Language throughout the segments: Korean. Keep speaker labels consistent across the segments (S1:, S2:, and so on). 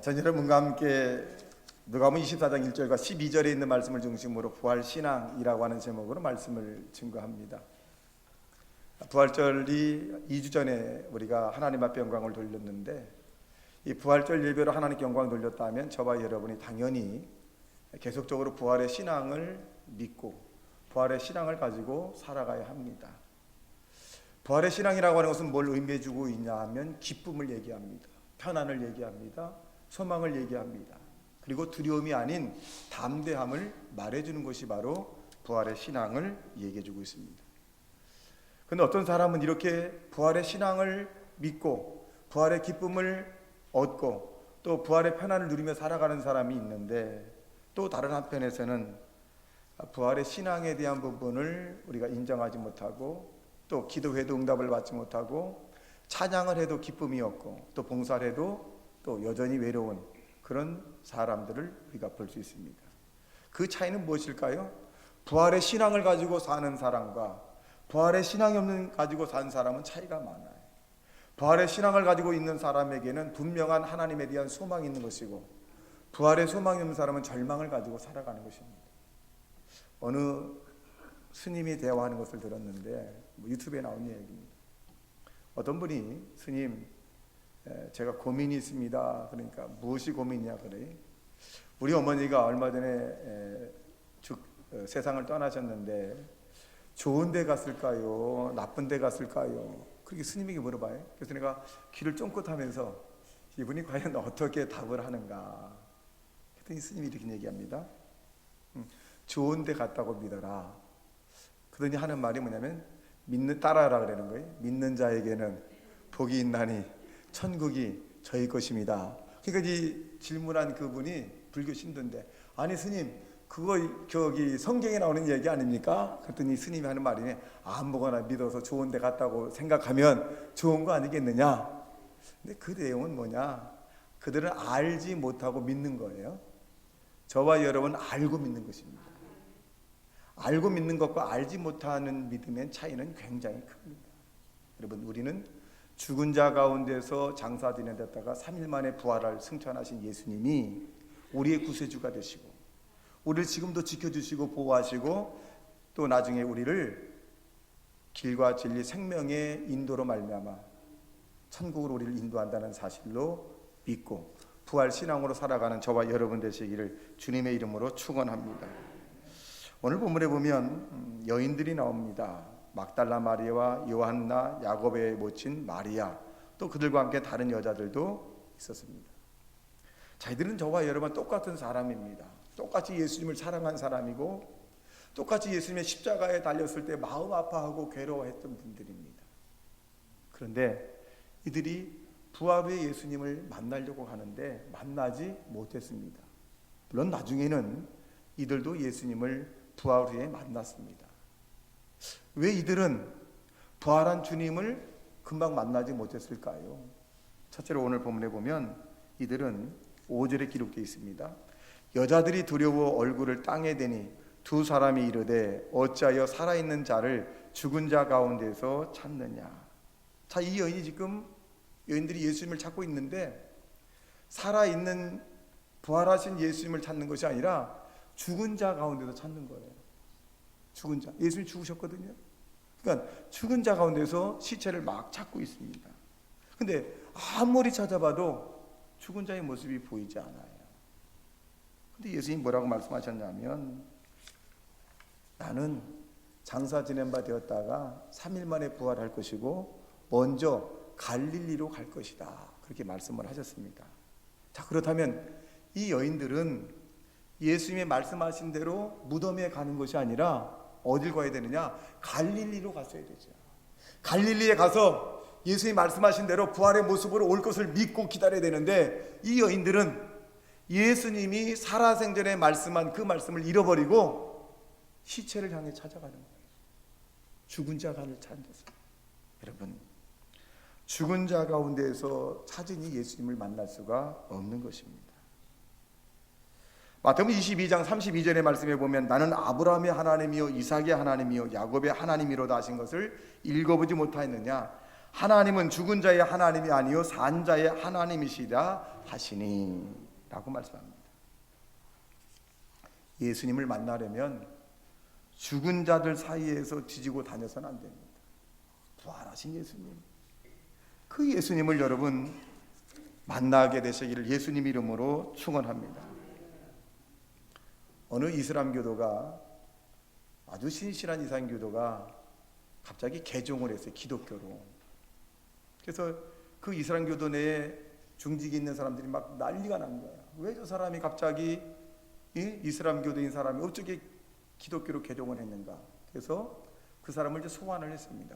S1: 전 여러분과 함께 누가복음 24장 1절과 12절에 있는 말씀을 중심으로 부활신앙이라고 하는 제목으로 말씀을 증거합니다. 부활절이 2주 전에 우리가 하나님 앞에 영광을 돌렸는데, 이 부활절 예배로 하나님께 영광을 돌렸다면 저와 여러분이 당연히 계속적으로 부활의 신앙을 믿고 부활의 신앙을 가지고 살아가야 합니다. 부활의 신앙이라고 하는 것은 뭘 의미해 주고 있냐 하면 기쁨을 얘기합니다. 편안을 얘기합니다. 소망을 얘기합니다. 그리고 두려움이 아닌 담대함을 말해주는 것이 바로 부활의 신앙을 얘기해 주고 있습니다. 그런데 어떤 사람은 이렇게 부활의 신앙을 믿고 부활의 기쁨을 얻고 또 부활의 편안을 누리며 살아가는 사람이 있는데, 또 다른 한편에서는 부활의 신앙에 대한 부분을 우리가 인정하지 못하고 또 기도해도 응답을 받지 못하고 찬양을 해도 기쁨이 없고 또 봉사를 해도 또 여전히 외로운 그런 사람들을 우리가 볼 수 있습니다. 그 차이는 무엇일까요? 부활의 신앙을 가지고 사는 사람과 부활의 신앙이 없는 가지고 사는 사람은 차이가 많아요. 부활의 신앙을 가지고 있는 사람에게는 분명한 하나님에 대한 소망이 있는 것이고, 부활의 소망이 없는 사람은 절망을 가지고 살아가는 것입니다. 어느 스님이 대화하는 것을 들었는데, 유튜브에 나온 얘기입니다. 어떤 분이 스님, 제가 고민이 있습니다. 그러니까 무엇이 고민이냐 그래. 우리 어머니가 얼마 전에 세상을 떠나셨는데 좋은 데 갔을까요? 나쁜 데 갔을까요? 그렇게 스님에게 물어봐요. 그래서 내가 귀를 쫑긋하면서 이분이 과연 어떻게 답을 하는가. 그랬더니 스님이 이렇게 얘기합니다. 좋은 데 갔다고 믿어라. 그러더니 하는 말이 뭐냐면 따라하라 그러는 거예요. 믿는 자에게는 복이 있나니 천국이 저희 것입니다. 그러니까 이 질문한 그분이 불교 신도인데, 아니 스님 그거 저기 성경에 나오는 얘기 아닙니까? 그랬더니 스님이 하는 말이네. 아무거나 믿어서 좋은 데 갔다고 생각하면 좋은 거 아니겠느냐. 근데 그 내용은 뭐냐, 그들은 알지 못하고 믿는 거예요. 저와 여러분은 알고 믿는 것입니다. 알고 믿는 것과 알지 못하는 믿음의 차이는 굉장히 큽니다. 여러분, 우리는 죽은 자 가운데서 장사 지내다가 3일 만에 부활할 승천하신 예수님이 우리의 구세주가 되시고 우리를 지금도 지켜주시고 보호하시고 또 나중에 우리를 길과 진리 생명의 인도로 말미암아 천국으로 우리를 인도한다는 사실로 믿고 부활 신앙으로 살아가는 저와 여러분 되시기를 주님의 이름으로 축원합니다. 오늘 본문에 보면 여인들이 나옵니다. 막달라 마리아와 요한나, 야고보의 모친 마리아, 또 그들과 함께 다른 여자들도 있었습니다. 자, 이들은 저와 여러분 똑같은 사람입니다. 똑같이 예수님을 사랑한 사람이고 똑같이 예수님의 십자가에 달렸을 때 마음 아파하고 괴로워했던 분들입니다. 그런데 이들이 부활 후에 예수님을 만나려고 하는데 만나지 못했습니다. 물론 나중에는 이들도 예수님을 부활 후에 만났습니다. 왜 이들은 부활한 주님을 금방 만나지 못했을까요? 첫째로 오늘 본문에 보면 이들은 5절에 기록되어 있습니다. 여자들이 두려워 얼굴을 땅에 대니 두 사람이 이르되 어찌하여 살아있는 자를 죽은 자 가운데서 찾느냐. 자, 이 여인들이 예수님을 찾고 있는데 살아있는 부활하신 예수님을 찾는 것이 아니라 죽은 자 가운데서 찾는 거예요. 죽은 자, 예수님이 죽으셨거든요. 그러니까 죽은 자 가운데서 시체를 막 찾고 있습니다. 근데 아무리 찾아봐도 죽은 자의 모습이 보이지 않아요. 근데 예수님이 뭐라고 말씀하셨냐면, 나는 장사 지낸 바 되었다가 3일 만에 부활할 것이고 먼저 갈릴리로 갈 것이다. 그렇게 말씀을 하셨습니다. 자, 그렇다면 이 여인들은 예수님이 말씀하신 대로 무덤에 가는 것이 아니라 어딜 가야 되느냐? 갈릴리로 갔어야 되죠. 갈릴리에 가서 예수님이 말씀하신 대로 부활의 모습으로 올 것을 믿고 기다려야 되는데, 이 여인들은 예수님이 살아생전에 말씀한 그 말씀을 잃어버리고 시체를 향해 찾아가는 거예요. 죽은 자를 찾아서. 여러분, 죽은 자 가운데에서 찾으니 예수님을 만날 수가 없는 것입니다. 마태복음 22장 32절의 말씀에 보면 나는 아브라함의 하나님이요 이삭의 하나님이요 야곱의 하나님이로다 하신 것을 읽어보지 못하였느냐. 하나님은 죽은 자의 하나님이 아니요 산 자의 하나님이시라 하시니 라고 말씀합니다. 예수님을 만나려면 죽은 자들 사이에서 뒤지고 다녀서는 안 됩니다. 부활하신 예수님, 그 예수님을 여러분 만나게 되시기를 예수님 이름으로 축원합니다. 어느 이슬람교도가, 아주 신실한 이슬람교도가 갑자기 개종을 했어요, 기독교로. 그래서 그 이슬람교도 내에 중직이 있는 사람들이 막 난리가 난 거야. 왜 저 사람이 갑자기 이슬람교도인 사람이 어떻게 기독교로 개종을 했는가. 그래서 그 사람을 이제 소환을 했습니다.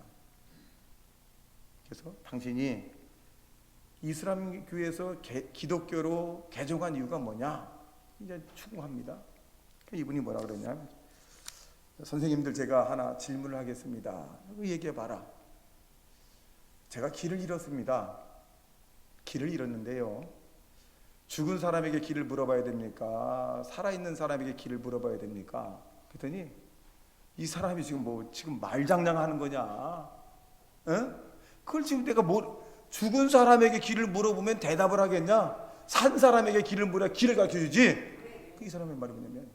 S1: 그래서 당신이 이슬람교에서 기독교로 개종한 이유가 뭐냐 이제 추궁합니다. 이분이 뭐라 그러냐면, 선생님들 제가 하나 질문을 하겠습니다. 얘기해 봐라. 제가 길을 잃었습니다. 길을 잃었는데요, 죽은 사람에게 길을 물어봐야 됩니까? 살아있는 사람에게 길을 물어봐야 됩니까? 그랬더니 이 사람이 지금 말장난하는 거냐? 응? 그걸 지금 내가 죽은 사람에게 길을 물어보면 대답을 하겠냐? 산 사람에게 길을 물어야 길을 가르쳐주지. 이 사람의 말이 뭐냐면,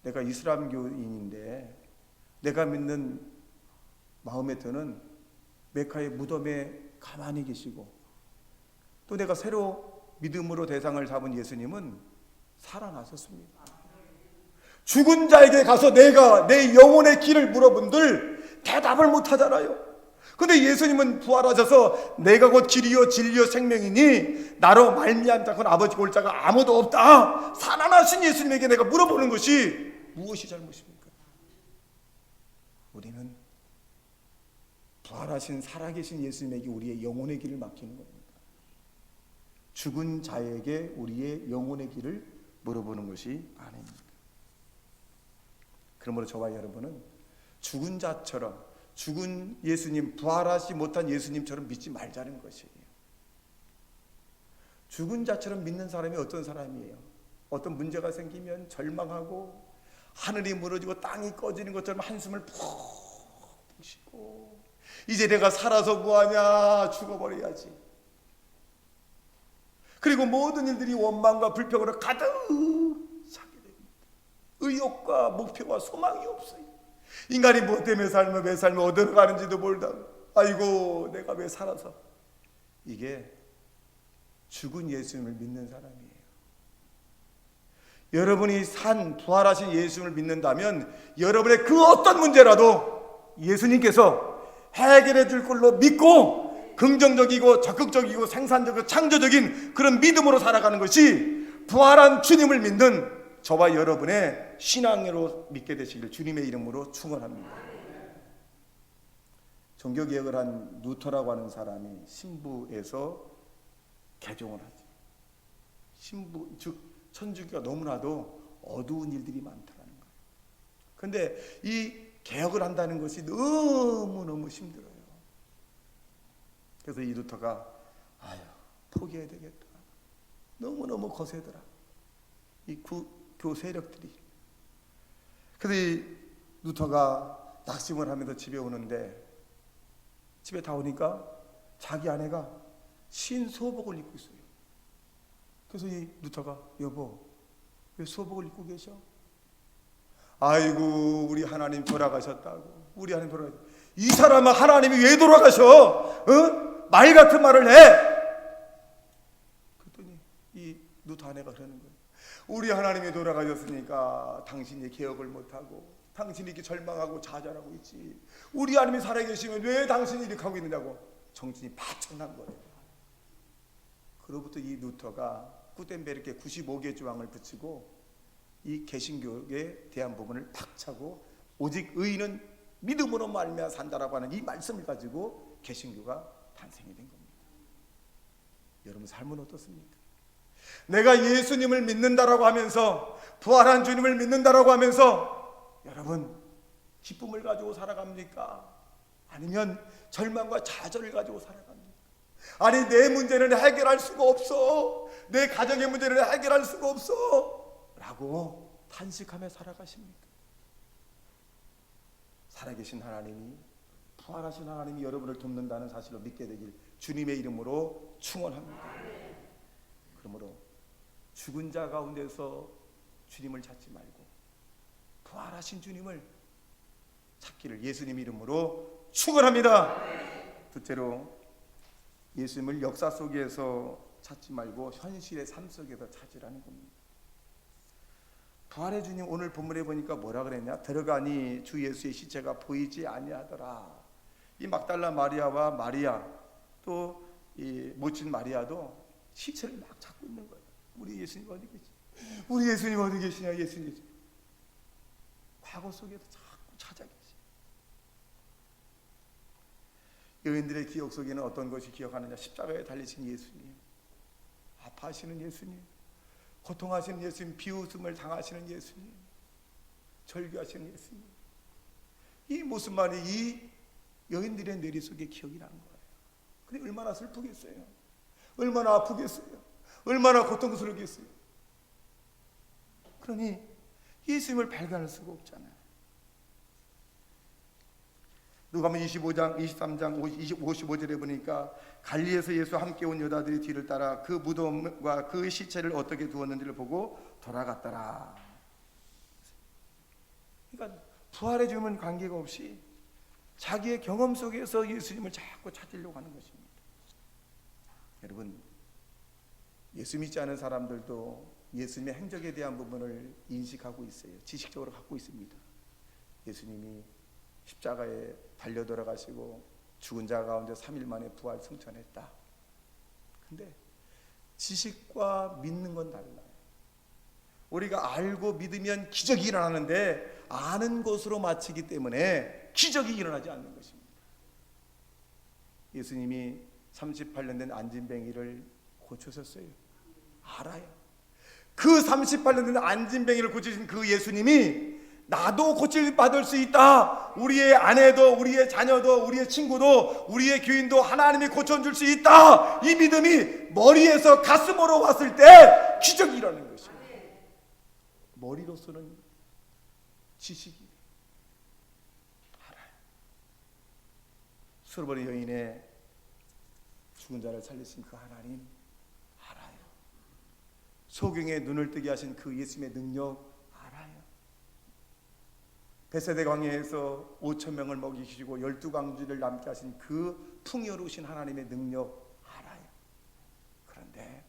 S1: 내가 이슬람교인인데 내가 믿는 마호메트는 메카의 무덤에 가만히 계시고, 또 내가 새로 믿음으로 대상을 잡은 예수님은 살아나셨습니다. 죽은 자에게 가서 내가 내 영혼의 길을 물어본들 대답을 못 하잖아요. 근데 예수님은 부활하셔서 내가 곧 길이요 진리요 생명이니 나로 말미암다고는 아버지 볼 자가 아무도 없다. 살아나신 예수님에게 내가 물어보는 것이 무엇이 잘못입니까? 우리는 부활하신 살아계신 예수님에게 우리의 영혼의 길을 맡기는 겁니다. 죽은 자에게 우리의 영혼의 길을 물어보는 것이 아닙니다. 그러므로 저와 여러분은 죽은 자처럼, 죽은 예수님, 부활하지 못한 예수님처럼 믿지 말자는 것이에요. 죽은 자처럼 믿는 사람이 어떤 사람이에요? 어떤 문제가 생기면 절망하고 하늘이 무너지고 땅이 꺼지는 것처럼 한숨을 푹 쉬고, 이제 내가 살아서 뭐하냐, 죽어버려야지. 그리고 모든 일들이 원망과 불평으로 가득 차게 됩니다. 의욕과 목표와 소망이 없어요. 인간이 뭐 때문에 살면, 왜 살면, 어디로 가는지도 모르다고, 아이고 내가 왜 살아서. 이게 죽은 예수님을 믿는 사람이에요. 여러분이 부활하신 예수님을 믿는다면 여러분의 그 어떤 문제라도 예수님께서 해결해 줄 걸로 믿고, 긍정적이고 적극적이고 생산적이고 창조적인 그런 믿음으로 살아가는 것이 부활한 주님을 믿는 저와 여러분의 신앙으로 믿게 되시길 주님의 이름으로 축원합니다. 종교개혁을 한 루터라고 하는 사람이 신부에서 개종을 하죠. 신부, 즉 천주교가 너무나도 어두운 일들이 많다는 거예요. 그런데 이 개혁을 한다는 것이 너무너무 힘들어요. 그래서 이 루터가 포기해야 되겠다. 너무너무 거세더라, 이 교 세력들이. 그래서 이 루터가 낙심을 하면서 집에 오는데, 집에 다 오니까 자기 아내가 신 소복을 입고 있어요. 그래서 이 루터가, 여보 왜 소복을 입고 계셔? 아이고 우리 하나님 돌아가셨다고. 우리 하나님 돌아가셨다고. 이 사람은 하나님이 왜 돌아가셔? 말 같은 말을 해. 그랬더니 이 루터 아내가 그러는 거예요. 우리 하나님이 돌아가셨으니까 당신이 개혁을 못하고 당신이 이렇게 절망하고 좌절하고 있지. 우리 하나님이 살아계시면 왜 당신이 이렇게 하고 있느냐고 정신이 바짝 난 거예요. 그로부터 이 루터가 구텐베르크에 95개 조항을 붙이고 이 개신교에 대한 부분을 탁 차고, 오직 의인은 믿음으로 말미암아 산다라고 하는 이 말씀을 가지고 개신교가 탄생이 된 겁니다. 여러분 삶은 어떻습니까? 내가 예수님을 믿는다라고 하면서, 부활한 주님을 믿는다라고 하면서 여러분 기쁨을 가지고 살아갑니까? 아니면 절망과 좌절을 가지고 살아갑니까? 아니 내 문제는 해결할 수가 없어, 내 가정의 문제는 해결할 수가 없어 라고 탄식하며 살아가십니까? 살아계신 하나님이 부활하신 하나님이 여러분을 돕는다는 사실을 믿게 되길 주님의 이름으로 축원합니다. 그러므로 죽은 자 가운데서 주님을 찾지 말고 부활하신 주님을 찾기를 예수님 이름으로 축원합니다. 둘째로, 예수님을 역사 속에서 찾지 말고 현실의 삶 속에서 찾으라는 겁니다. 부활의 주님, 오늘 본문에 보니까 뭐라 그랬냐? 들어가니 주 예수의 시체가 보이지 아니하더라. 이 막달라 마리아와 마리아, 또 이 모친 마리아도 시체를 막 찾고 있는 거예요. 우리 예수님 어디 계시? 우리 예수님 어디 계시냐? 예수님 과거 속에서 자꾸 찾아 계시. 여인들의 기억 속에는 어떤 것이 기억하느냐? 십자가에 달리신 예수님, 아파하시는 예수님, 고통하시는 예수님, 비웃음을 당하시는 예수님, 절규하시는 예수님. 이 모습 만이 이 여인들의 뇌리 속에 기억이 나는 거예요. 근데 얼마나 슬프겠어요? 얼마나 아프겠어요? 얼마나 고통스럽겠어요? 그러니 예수님을 발견할 수가 없잖아요. 누가복음 25장, 23장, 55절에 보니까 갈릴리에서 예수와 함께 온 여자들이 뒤를 따라 그 무덤과 그 시체를 어떻게 두었는지를 보고 돌아갔더라. 그러니까 부활해 주면 관계가 없이 자기의 경험 속에서 예수님을 자꾸 찾으려고 하는 것입니다. 여러분, 예수 믿지 않은 사람들도 예수님의 행적에 대한 부분을 인식하고 있어요. 지식적으로 갖고 있습니다. 예수님이 십자가에 달려 돌아가시고 죽은 자 가운데 3일 만에 부활 승천했다. 근데 지식과 믿는 건 달라요. 우리가 알고 믿으면 기적이 일어나는데 아는 것으로 마치기 때문에 기적이 일어나지 않는 것입니다. 예수님이 38년 된 안진뱅이를 고쳐셨어요. 알아요. 그 38년 된 안진뱅이를 고치신 그 예수님이 나도 고침받을 수 있다. 우리의 아내도, 우리의 자녀도, 우리의 친구도, 우리의 교인도 하나님이 고쳐줄 수 있다. 이 믿음이 머리에서 가슴으로 왔을 때 기적이 일어나는 것입니다. 머리로서는 지식이 알아요. 수르바리 여인의 죽은 자를 살리신 그 하나님 알아요. 소경의 눈을 뜨게 하신 그 예수님의 능력 알아요. 베세데 광야에서 5,000명을 먹이시고 12광주를 남게 하신 그 풍요로우신 하나님의 능력 알아요. 그런데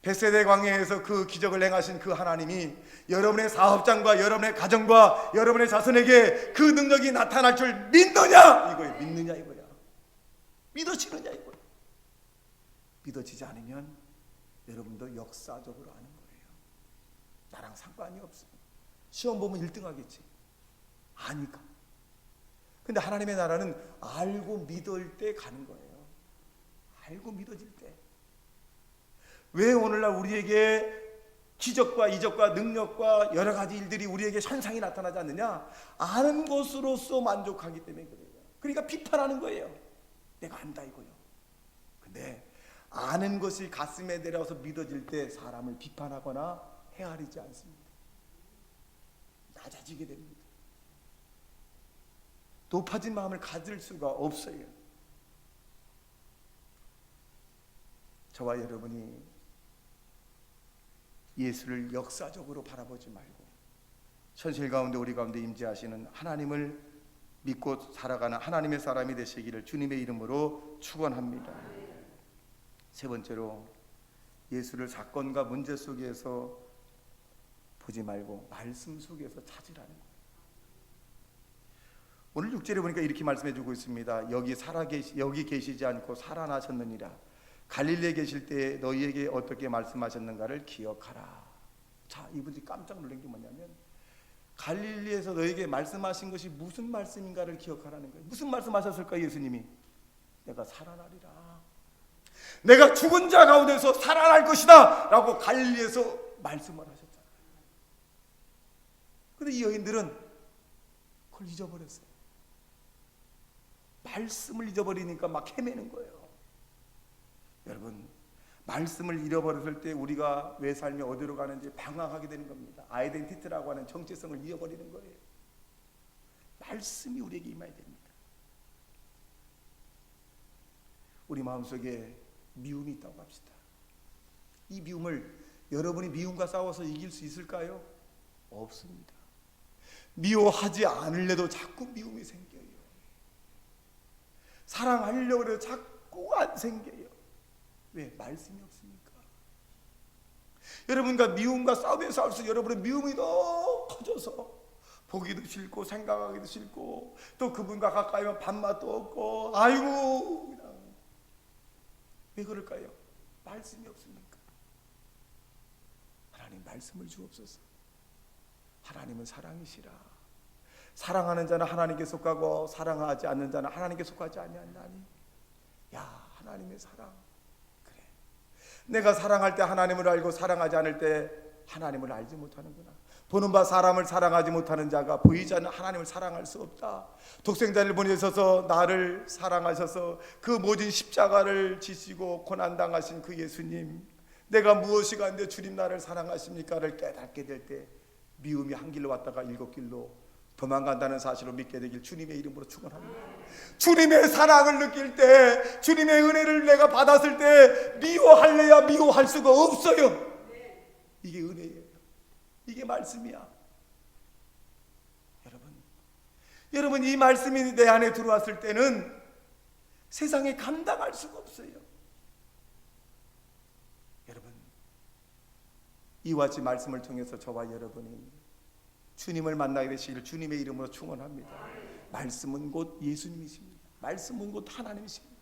S1: 베세데 광야에서 그 기적을 행하신 그 하나님이 여러분의 사업장과 여러분의 가정과 여러분의 자손에게 그 능력이 나타날 줄 믿느냐 이거예요. 믿느냐 이거야. 믿어지느냐 이거야. 믿어지지 않으면 여러분도 역사적으로 아는 거예요. 나랑 상관이 없어. 시험 보면 1등 하겠지. 아니까. 근데 하나님의 나라는 알고 믿을 때 가는 거예요. 알고 믿어질 때. 왜 오늘날 우리에게 기적과 이적과 능력과 여러 가지 일들이 우리에게 현상이 나타나지 않느냐? 아는 것으로서 만족하기 때문에 그래요. 그러니까 비판하는 거예요. 내가 안다 이거요. 근데 아는 것이 가슴에 내려와서 믿어질 때 사람을 비판하거나 헤아리지 않습니다. 낮아지게 됩니다. 높아진 마음을 가질 수가 없어요. 저와 여러분이 예수를 역사적으로 바라보지 말고 현실 가운데 우리 가운데 임재하시는 하나님을 믿고 살아가는 하나님의 사람이 되시기를 주님의 이름으로 축원합니다. 세 번째로, 예수를 사건과 문제 속에서 보지 말고 말씀 속에서 찾으라는 거예요. 오늘 6절에 보니까 이렇게 말씀해 주고 있습니다. 여기 계시지 않고 살아나셨느니라. 갈릴리에 계실 때 너희에게 어떻게 말씀하셨는가를 기억하라. 자, 이분들이 깜짝 놀란 게 뭐냐면 갈릴리에서 너희에게 말씀하신 것이 무슨 말씀인가를 기억하라는 거예요. 무슨 말씀하셨을까 예수님이? 내가 살아나리라. 내가 죽은 자 가운데서 살아날 것이다 라고 갈릴리에서 말씀을 하셨잖아요. 그런데 이 여인들은 그걸 잊어버렸어요. 말씀을 잊어버리니까 막 헤매는 거예요. 여러분, 말씀을 잃어버렸을 때 우리가 왜 삶이 어디로 가는지 방황하게 되는 겁니다. 아이덴티티라고 하는 정체성을 잃어버리는 거예요. 말씀이 우리에게 임해야 됩니다. 우리 마음속에 미움이 있다고 합시다. 이 미움을 여러분이 미움과 싸워서 이길 수 있을까요? 없습니다. 미워하지 않으려도 자꾸 미움이 생겨요. 사랑하려고 해도 자꾸 안 생겨요. 왜? 말씀이 없으니까. 여러분과 미움과 싸우면서 여러분의 미움이 너무 커져서 보기도 싫고 생각하기도 싫고 또 그분과 가까이면 밥맛도 없고 아이고 그냥. 왜 그럴까요? 말씀이 없으니까. 하나님 말씀을 주옵소서. 하나님은 사랑이시라. 사랑하는 자는 하나님께 속하고 사랑하지 않는 자는 하나님께 속하지 아니하나니. 야, 하나님의 사랑. 그래. 내가 사랑할 때 하나님을 알고 사랑하지 않을 때 하나님을 알지 못하는구나. 보는 바 사람을 사랑하지 못하는 자가 보이지 않는 하나님을 사랑할 수 없다. 독생자를 보내셔서 나를 사랑하셔서 그 모진 십자가를 지시고 고난당하신 그 예수님, 내가 무엇이 간데 주님 나를 사랑하십니까를 깨닫게 될 때 미움이 한 길로 왔다가 일곱 길로 도망간다는 사실을 믿게 되길 주님의 이름으로 축원합니다. 주님의 사랑을 느낄 때, 주님의 은혜를 내가 받았을 때 미워할래야 미워할 수가 없어요. 이게 은혜예요. 이게 말씀이야. 여러분 이 말씀이 내 안에 들어왔을 때는 세상에 감당할 수가 없어요. 여러분, 이와 같이 말씀을 통해서 저와 여러분이 주님을 만나게 되시기를 주님의 이름으로 축원합니다. 말씀은 곧 예수님이십니다. 말씀은 곧 하나님이십니다.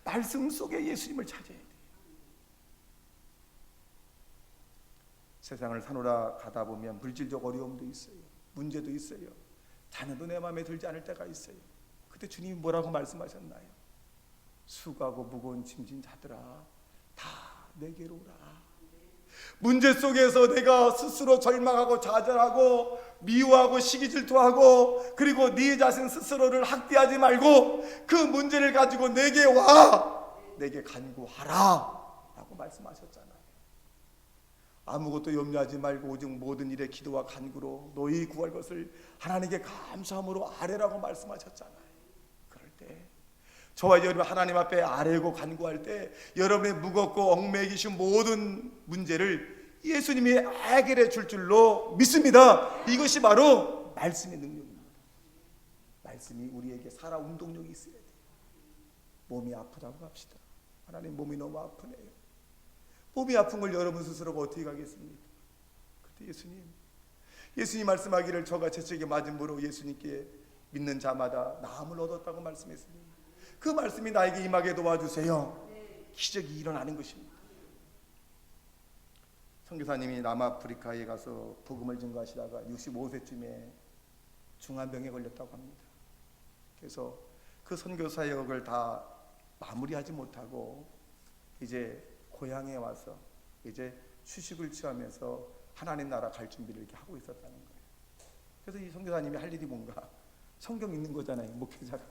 S1: 말씀 속에 예수님을 찾아야 돼요. 세상을 사노라 가다 보면 물질적 어려움도 있어요. 문제도 있어요. 자녀도 내 마음에 들지 않을 때가 있어요. 그때 주님이 뭐라고 말씀하셨나요? 수고하고 무거운 짐진 자들아 다 내게로 오라. 문제 속에서 내가 스스로 절망하고 좌절하고 미워하고 시기질투하고 그리고 네 자신 스스로를 학대하지 말고 그 문제를 가지고 내게 와, 내게 간구하라 라고 말씀하셨잖아요. 아무것도 염려하지 말고 오직 모든 일에 기도와 간구로 너희 구할 것을 하나님께 감사함으로 아뢰라고 말씀하셨잖아요. 그럴 때 저와 여러분 하나님 앞에 아뢰고 간구할 때 여러분의 무겁고 얽매이신 모든 문제를 예수님이 해결해 줄 줄로 믿습니다. 이것이 바로 말씀의 능력입니다. 말씀이 우리에게 살아 운동력이 있어야 돼요. 몸이 아프다고 합시다. 하나님 몸이 너무 아프네요. 몸이 아픈 걸 여러분 스스로가 어떻게 가겠습니까? 그때 예수님 말씀하기를 저가 재채기 맞음으로 예수님께 믿는 자마다 나음을 얻었다고 말씀했습니다. 그 말씀이 나에게 임하게 도와주세요. 기적이 일어나는 것입니다. 선교사님이 남아프리카에 가서 복음을 증거하시다가 65세쯤에 중환병에 걸렸다고 합니다. 그래서 그 선교사역을 다 마무리하지 못하고 이제 고향에 와서 이제 휴식을 취하면서 하나님 나라 갈 준비를 이렇게 하고 있었다는 거예요. 그래서 이 선교사님이 할 일이 뭔가 성경 읽는 거잖아요. 목회자가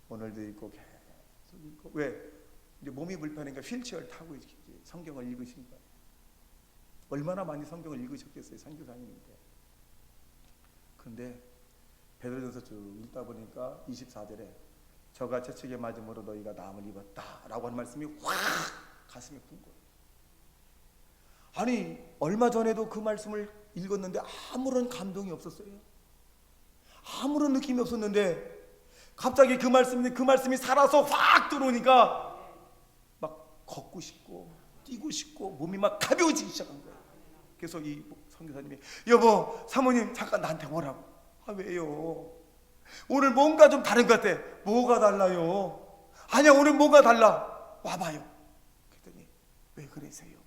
S1: 오늘도 읽고 계속 읽고 왜 이제 몸이 불편하니까 휠체어를 타고 이제 성경을 읽으신 거예요. 얼마나 많이 성경을 읽으셨겠어요, 선교사님인데. 그런데 베드로전서 쭉 읽다 보니까 24절에 저가 채찍에 맞음으로 너희가 나음을 입었다라고 하는 말씀이 확 가슴에 군 거예요. 아니 얼마 전에도 그 말씀을 읽었는데 아무런 감동이 없었어요. 아무런 느낌이 없었는데 갑자기 그 말씀이 살아서 확 들어오니까 막 걷고 싶고 뛰고 싶고 몸이 막 가벼워지기 시작한 거예요. 그래서 이 선교사님이 여보 사모님 잠깐 나한테 오라고. 아 왜요? 오늘 뭔가 좀 다른 것 같아. 뭐가 달라요? 아니야 오늘 뭔가 달라. 와봐요. 그랬더니 왜 그러세요?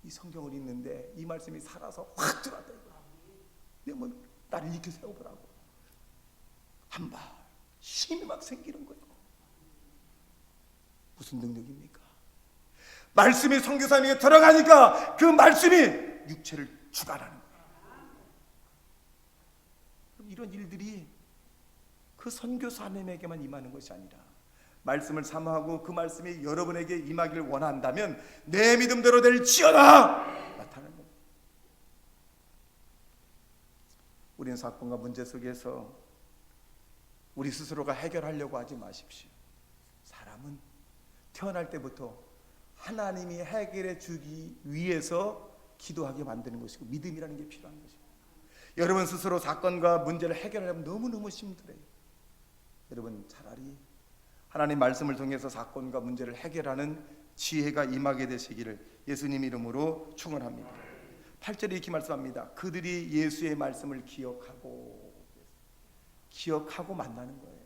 S1: 이 성경을 읽는데 이 말씀이 살아서 확 들어왔다 이거야. 내 몸 나를 일으켜 세워보라고. 한 발 힘이 막 생기는 거예요. 무슨 능력입니까? 말씀이 선교사님에게 들어가니까 그 말씀이 육체를 주관하는 거예요. 이런 일들이 그 선교사님에게만 임하는 것이 아니라 말씀을 사모하고 그 말씀이 여러분에게 임하기를 원한다면 내 믿음대로 될지어다 나타나는 겁니다. 우리는 사건과 문제 속에서 우리 스스로가 해결하려고 하지 마십시오. 사람은 태어날 때부터 하나님이 해결해 주기 위해서 기도하게 만드는 것이고 믿음이라는 게 필요한 것입니다. 여러분 스스로 사건과 문제를 해결하려면 너무너무 힘들어요. 여러분 차라리 하나님 말씀을 통해서 사건과 문제를 해결하는 지혜가 임하게 되시기를 예수님 이름으로 축원합니다. 8절에 이렇게 말씀합니다. 그들이 예수의 말씀을 기억하고 만나는 거예요.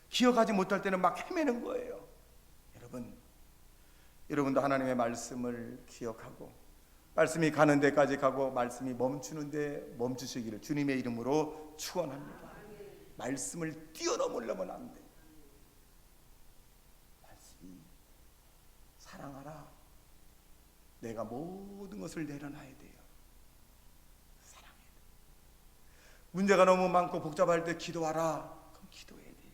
S1: 기억하지 못할 때는 막 헤매는 거예요. 여러분도 하나님의 말씀을 기억하고 말씀이 가는 데까지 가고 말씀이 멈추는데 멈추시기를 주님의 이름으로 축원합니다. 말씀을 뛰어넘으려면 안 돼. 말씀이 사랑하라. 내가 모든 것을 내려놔야 돼요. 사랑해야 돼요. 문제가 너무 많고 복잡할 때 기도하라. 그럼 기도해야 돼요.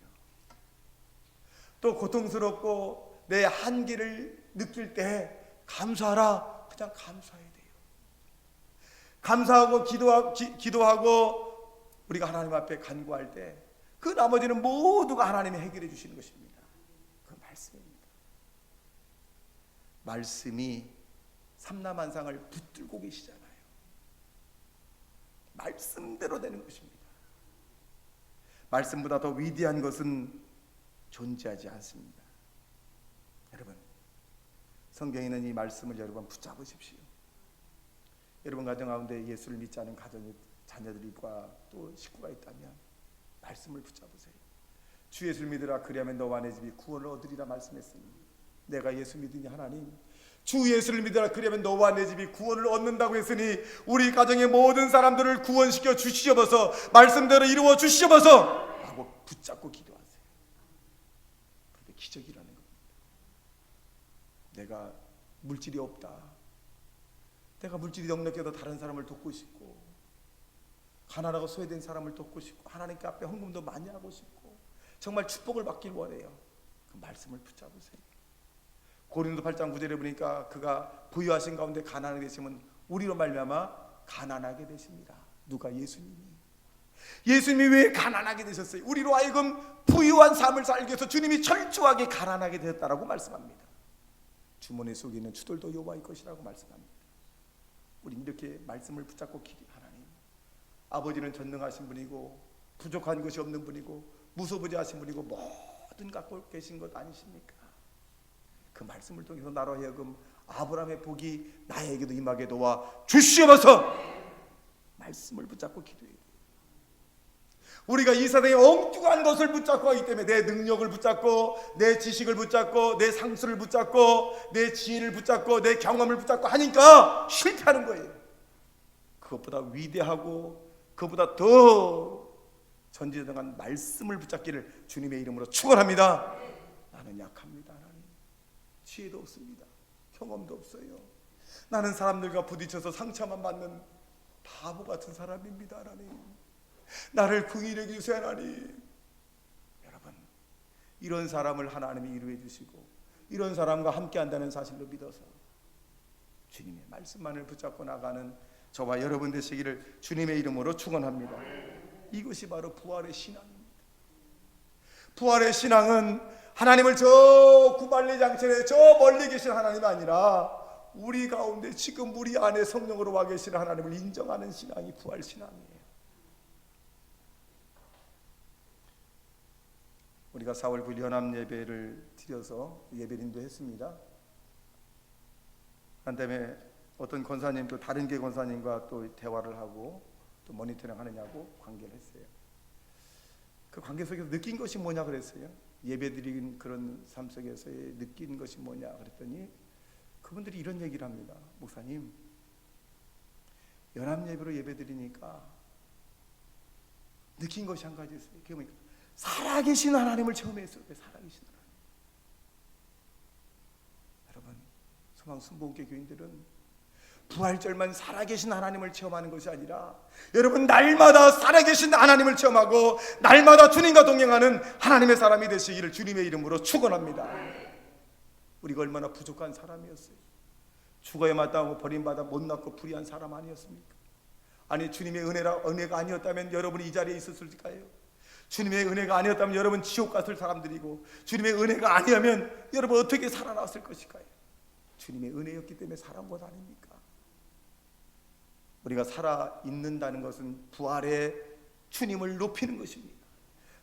S1: 또 고통스럽고 내 한계를 느낄 때 감사하라. 그냥 감사해야 돼요. 감사하고 기도하고 우리가 하나님 앞에 간구할 때 그 나머지는 모두가 하나님이 해결해 주시는 것입니다. 그 말씀입니다. 말씀이 삼라만상을 붙들고 계시잖아요. 말씀대로 되는 것입니다. 말씀보다 더 위대한 것은 존재하지 않습니다. 여러분 성경에 있는 이 말씀을 여러분 붙잡으십시오. 여러분 가정 가운데 예수를 믿지 않은 가정이 자녀들과 또 식구가 있다면 말씀을 붙잡으세요. 주 예수를 믿으라 그리하면 너와 내 집이 구원을 얻으리라 말씀했으니 내가 예수 믿으니 하나님 주 예수를 믿으라 그리하면 너와 내 집이 구원을 얻는다고 했으니 우리 가정의 모든 사람들을 구원시켜 주시옵소서 말씀대로 이루어 주시옵소서 하고 붙잡고 기도하세요. 그런데 기적이라는 겁니다. 내가 물질이 없다. 내가 물질이 넉넉해도 다른 사람을 돕고 싶고 가난하고 소외된 사람을 돕고 싶고 하나님께 앞에 헌금도 많이 하고 싶고 정말 축복을 받길 원해요. 그 말씀을 붙잡으세요. 고린도 8장 9절에 보니까 그가 부유하신 가운데 가난하게 되시면 우리로 말미암아 가난하게 되십니다. 누가? 예수님이 왜 가난하게 되셨어요? 우리로 하여금 부유한 삶을 살기 위해서 주님이 철저하게 가난하게 되었다라고 말씀합니다. 주머니 속에 있는 추돌도 여호와의 것이라고 말씀합니다. 우리는 이렇게 말씀을 붙잡고 하나님 아버지는 전능하신 분이고 부족한 것이 없는 분이고 무소부재하신 분이고 모든 갖고 계신 것 아니십니까? 그 말씀을 통해서 나로 하여금 아브라함의 복이 나에게도 임하게 도와 주시옵소서. 말씀을 붙잡고 기도해야 돼요. 우리가 이 세상에 엉뚱한 것을 붙잡고 하기 때문에 내 능력을 붙잡고 내 지식을 붙잡고 내 상수를 붙잡고 내 지혜를 붙잡고 내 경험을 붙잡고 하니까 실패하는 거예요. 그것보다 위대하고 그것보다 더 전지전능한 말씀을 붙잡기를 주님의 이름으로 축원합니다. 나는 약합니다. 하나님. 지혜도 없습니다. 경험도 없어요. 나는 사람들과 부딪혀서 상처만 받는 바보 같은 사람입니다. 하나님. 나를 긍휼히 여기주세요. 하나님. 여러분 이런 사람을 하나님이 이루어 주시고 이런 사람과 함께 한다는 사실로 믿어서 주님의 말씀만을 붙잡고 나가는 저와 여러분 되시기를 주님의 이름으로 축원합니다. 이것이 바로 부활의 신앙입니다. 부활의 신앙은 하나님을 저 구발리 장천에 저 멀리 계신 하나님이 아니라 우리 가운데 지금 우리 안에 성령으로 와 계시는 하나님을 인정하는 신앙이 부활 신앙이에요. 우리가 4월 9일 연합 예배를 드려서 예배인도 했습니다. 그다음에 어떤 권사님도 다른 교 권사님과 또 대화를 하고 또 모니터링 하느냐고 관계를 했어요. 그 관계 속에서 느낀 것이 뭐냐 그랬어요. 예배드린 그런 삶 속에서의 느낀 것이 뭐냐 그랬더니 그분들이 이런 얘기를 합니다. 목사님, 연합 예배로 예배드리니까 느낀 것이 한 가지 있어요. 그게 뭐니까 살아계신 하나님을 처음 했어요. 살아계신 하나님. 여러분, 소망 순복음교회 교인들은 부활절만 살아계신 하나님을 체험하는 것이 아니라 여러분 날마다 살아계신 하나님을 체험하고 날마다 주님과 동행하는 하나님의 사람이 되시기를 주님의 이름으로 축원합니다. 우리가 얼마나 부족한 사람이었어요. 죽어야 마땅하고 버림받아 못났고 불의한 사람 아니었습니까? 아니 주님의 은혜가 아니었다면 여러분이 이 자리에 있었을까요? 주님의 은혜가 아니었다면 여러분 지옥 갔을 사람들이고, 주님의 은혜가 아니라면 여러분 어떻게 살아났을 것일까요? 주님의 은혜였기 때문에 살아온 것 아닙니까? 우리가 살아있는다는 것은 부활의 주님을 높이는 것입니다.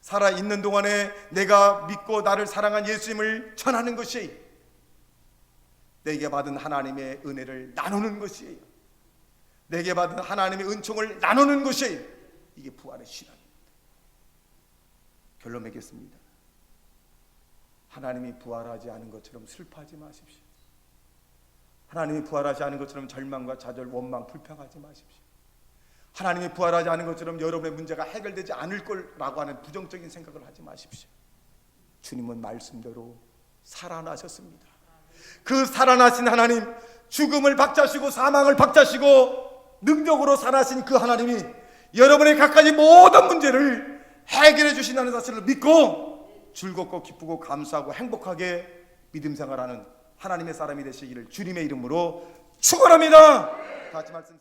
S1: 살아있는 동안에 내가 믿고 나를 사랑한 예수님을 전하는 것이에요. 내게 받은 하나님의 은혜를 나누는 것이에요. 내게 받은 하나님의 은총을 나누는 것이에요. 이게 부활의 신앙입니다. 결론 맺겠습니다. 하나님이 부활하지 않은 것처럼 슬퍼하지 마십시오. 하나님이 부활하지 않은 것처럼 절망과 좌절, 원망, 불평하지 마십시오. 하나님이 부활하지 않은 것처럼 여러분의 문제가 해결되지 않을 거라고 하는 부정적인 생각을 하지 마십시오. 주님은 말씀대로 살아나셨습니다. 그 살아나신 하나님, 죽음을 박차시고 사망을 박차시고 능력으로 살아나신 그 하나님이 여러분의 갖가지 모든 문제를 해결해 주신다는 사실을 믿고 즐겁고 기쁘고 감사하고 행복하게 믿음 생활하는 하나님의 사람이 되시기를 주님의 이름으로 축원합니다. 다 같이 말씀.